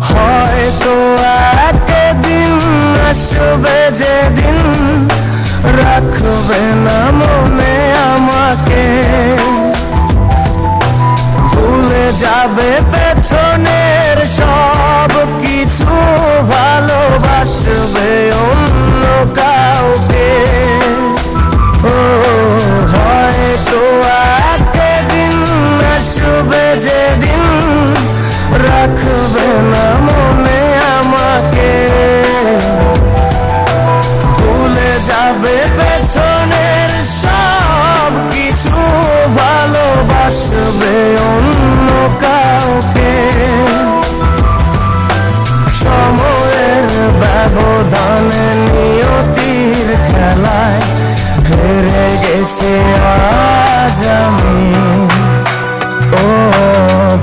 হয়তো একদিন আসবে যেদিন রাখবে না মনে আমাকে, ভুলে যাবে পেছনের সব কিছু, ভালোবাসবে অন্য কাউকে। ও হয়তো একদিন আসবে যেদিন রাখবে না মনে আমাকে, ভুলে যাবে পেছনের